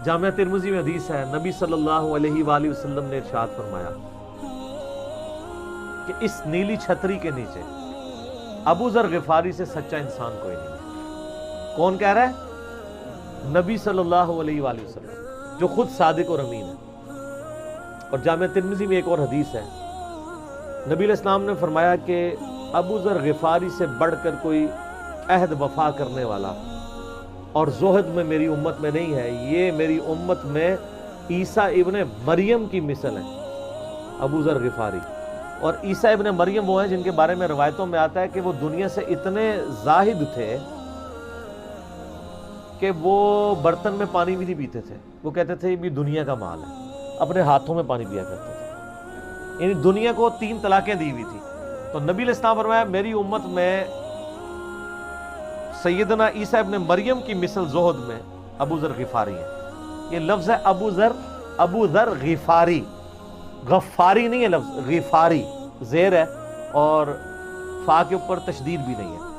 جامعہ ترمذی میں حدیث ہے، نبی صلی اللہ علیہ وآلہ وسلم نے ارشاد فرمایا کہ اس نیلی چھتری کے نیچے ابو ذر غفاری سے سچا انسان کوئی نہیں ہے۔ کون کہہ رہا ہے؟ نبی صلی اللہ علیہ وآلہ وسلم، جو خود صادق اور امین ہے۔ اور جامعہ ترمذی میں ایک اور حدیث ہے، نبی علیہ السلام نے فرمایا کہ ابو ذر غفاری سے بڑھ کر کوئی عہد وفا کرنے والا اور زہد میں میری امت میں نہیں ہے۔ یہ میری امت میں عیسیٰ ابن مریم کی مثل ہے، ابو ذر غفاری۔ اور عیسیٰ ابن مریم وہ ہیں جن کے بارے میں روایتوں میں آتا ہے کہ وہ دنیا سے اتنے زاہد تھے کہ وہ برتن میں پانی بھی نہیں پیتے تھے۔ وہ کہتے تھے یہ بھی دنیا کا مال ہے، اپنے ہاتھوں میں پانی پیا کرتے تھے۔ یعنی دنیا کو 3 طلاقیں دی ہوئی تھی۔ تو نبی علیہ السلام فرمایا میری امت میں سیدنا عیسیٰ ابن مریم کی مثل زہد میں ابو ذر غفاری ہے۔ یہ لفظ ہے ابو ذر غفاری، غفاری نہیں ہے لفظ، غفاری زیر ہے اور فا کے اوپر تشدید بھی نہیں ہے۔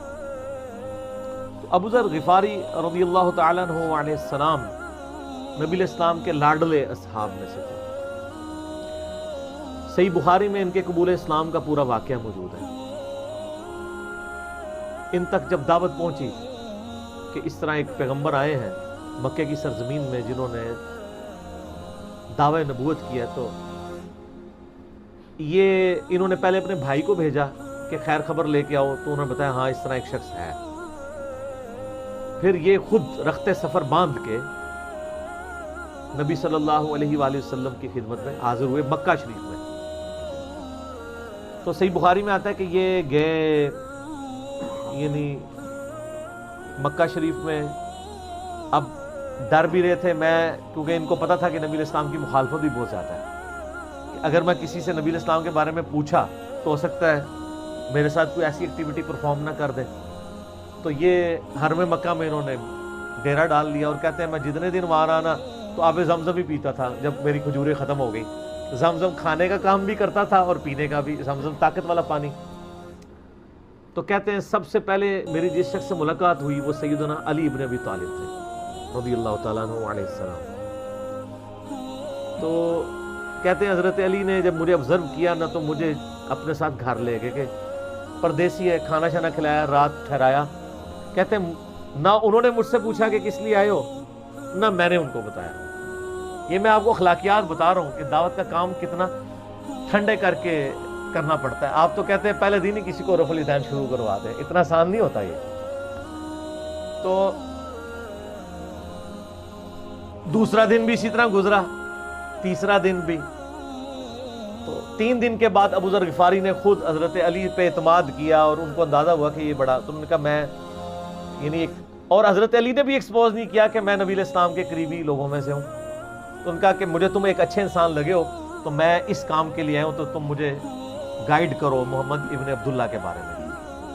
تو ابو ذر غفاری رضی اللہ تعالیٰ عنہ علیہ السلام نبی علیہ السلام کے لاڈلے اصحاب میں سے تھے۔ صحیح بخاری میں ان کے قبول اسلام کا پورا واقعہ موجود ہے۔ ان تک جب دعوت پہنچی کہ اس طرح ایک پیغمبر آئے ہیں مکے کی سرزمین میں جنہوں نے دعوی نبوت کیا، تو یہ انہوں نے پہلے اپنے بھائی کو بھیجا کہ خیر خبر لے کے آؤ، تو انہوں نے بتایا ہاں اس طرح ایک شخص ہے۔ پھر یہ خود رخت سفر باندھ کے نبی صلی اللہ علیہ وآلہ وسلم کی خدمت میں حاضر ہوئے مکہ شریف میں۔ تو صحیح بخاری میں آتا ہے کہ یہ گئے یعنی مکہ شریف میں، اب ڈر بھی رہے تھے میں، کیونکہ ان کو پتا تھا کہ نبی علیہ السلام کی مخالفت بھی بہت زیادہ ہے، کہ اگر میں کسی سے نبی علیہ السلام کے بارے میں پوچھا تو ہو سکتا ہے میرے ساتھ کوئی ایسی ایکٹیویٹی پرفارم نہ کر دے۔ تو یہ حرم مکہ میں انہوں نے ڈیرا ڈال لیا، اور کہتے ہیں میں جتنے دن وہاں رہا نا تو آب زمزم ہی پیتا تھا جب میری کھجوریں ختم ہو گئی۔ زمزم کھانے کا کام بھی کرتا تھا اور پینے کا بھی، زمزم طاقت والا پانی۔ تو کہتے ہیں سب سے پہلے میری جس شخص سے ملاقات ہوئی وہ سیدنا علی ابن ابی طالب تھے رضی اللہ تعالیٰ عنہ علیہ السلام۔ تو کہتے ہیں حضرت علی نے جب مجھے آبزرو کیا نا تو مجھے اپنے ساتھ گھر لے گئے، کہ پردیسی ہے، کھانا شانا کھلایا، رات ٹھہرایا۔ کہتے ہیں نہ انہوں نے مجھ سے پوچھا کہ کس لیے آئے ہو، نہ میں نے ان کو بتایا۔ یہ میں آپ کو اخلاقیات بتا رہا ہوں کہ دعوت کا کام کتنا ٹھنڈے کر کے کرنا پڑتا ہے۔ آپ تو کہتے ہیں پہلے دن ہی کسی کو رفع الیدین شروع کروا دیں، اتنا آسان نہیں ہوتا یہ۔ تو دوسرا دن بھی اسی طرح گزرا، تیسرا دن بھی۔ تو 3 دن کے بعد ابو ذر غفاری نے خود حضرت علی پہ اعتماد کیا، اور ان کو اندازہ ہوا کہ یہ بڑا، تو انہوں نے کہا میں یعنی ایک، اور حضرت علی نے بھی ایکسپوز نہیں کیا کہ میں نبی علیہ السلام کے قریبی لوگوں میں سے ہوں۔ تو ان کا کہ مجھے تم ایک اچھے انسان لگے ہو تو میں اس کام کے لیے آیا ہوں، تو تم مجھے گائیڈ کرو محمد ابن عبداللہ کے بارے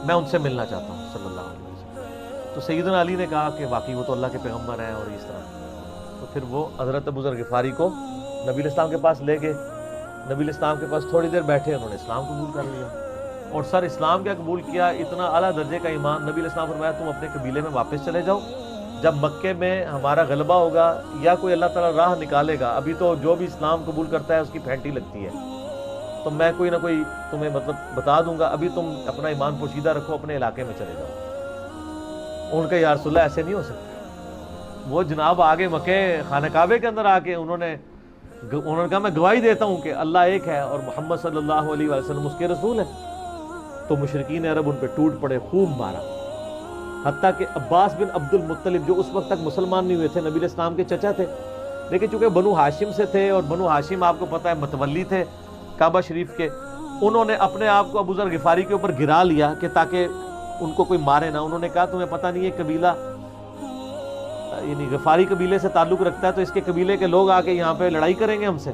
میں ان سے ملنا چاہتا ہوں صلی اللہ علیہ وسلم۔ تو سیدنا علی نے کہا کہ واقعی وہ تو اللہ کے پیغمبر ہیں، اور اس طرح۔ تو پھر وہ حضرت ابو ذر غفاری کو نبی علیہ السلام کے پاس لے گئے۔ نبی علیہ السلام کے پاس تھوڑی دیر بیٹھے، انہوں نے اسلام قبول کر لیا، اور سر اسلام کیا قبول کیا، اتنا اعلیٰ درجے کا ایمان۔ نبی علیہ السلام فرمایا تم اپنے قبیلے میں واپس چلے جاؤ، جب مکے میں ہمارا غلبہ ہوگا یا کوئی اللہ تعالیٰ راہ نکالے گا، ابھی تو جو بھی اسلام قبول کرتا ہے اس کی پھینٹی لگتی ہے، تو میں کوئی نہ کوئی تمہیں مطلب بتا دوں گا، ابھی تم اپنا ایمان پوشیدہ رکھو، اپنے علاقے میں چلے جاؤ۔ ان کا یا رسول اللہ ایسے نہیں ہو سکتا۔ وہ جناب آگے مکے خانہ کعبے کے اندر آ کے انہوں نے کہا میں گواہی دیتا ہوں کہ اللہ ایک ہے اور محمد صلی اللہ علیہ وسلم اس کے رسول ہیں۔ تو مشرکین عرب ان پہ ٹوٹ پڑے، خوب مارا، حتیٰ کہ عباس بن عبد المطلب جو اس وقت تک مسلمان نہیں ہوئے تھے، نبی علیہ السلام کے چچا تھے، لیکن چونکہ بنو ہاشم سے تھے، اور بنو ہاشم آپ کو پتہ ہے متولی تھے کعبہ شریف کے، انہوں نے اپنے آپ کو ابو ذر غفاری کے اوپر گرا لیا کہ تاکہ ان کو کوئی مارے نہ۔ انہوں نے کہا تمہیں پتہ نہیں ہے قبیلہ یعنی غفاری قبیلے سے تعلق رکھتا ہے، تو اس کے قبیلے کے لوگ آ کے یہاں پہ لڑائی کریں گے ہم سے،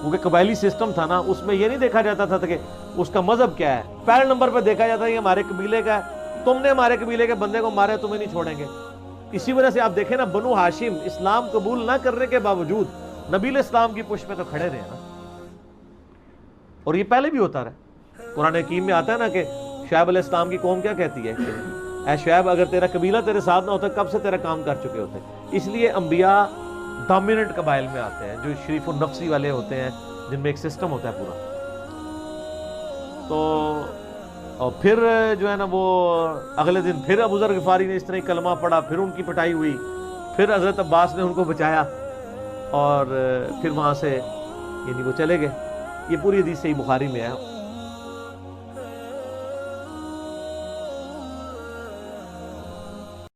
کیونکہ قبائلی سسٹم تھا نا، اس میں یہ نہیں دیکھا جاتا تھا کہ اس کا مذہب کیا ہے، پہلے نمبر پہ دیکھا جاتا ہے کہ ہمارے قبیلے کا ہے، تم نے ہمارے قبیلے کے بندے کو مارے، تمہیں نہیں چھوڑیں گے۔ اسی وجہ سے آپ دیکھیں نا، بنو ہاشم اسلام قبول نہ کرنے کے باوجود نبی علیہ السلام کی پشت پہ تو کھڑے رہے نا، اور یہ پہلے بھی ہوتا رہا۔ قرآن حکیم میں آتا ہے نا کہ شعیب علیہ السلام کی قوم کیا کہتی ہے کہ اے شعیب اگر تیرا قبیلہ تیرے ساتھ نہ ہوتا کب سے تیرا کام کر چکے ہوتے۔ اس لیے انبیاء ڈومیننٹ قبائل میں آتے ہیں، جو شریف النفسی والے ہوتے ہیں، جن میں ایک سسٹم ہوتا ہے پورا. تو اور پھر جو ہے نا وہ اگلے دن پھر ابو ذر غفاری نے اس طرح کلمہ پڑھا، پھر ان کی پٹائی ہوئی، پھر حضرت عباس نے ان کو بچایا اور پھر وہاں سے یعنی وہ چلے گئے. یہ پوری حدیث صحیح بخاری میں ہے.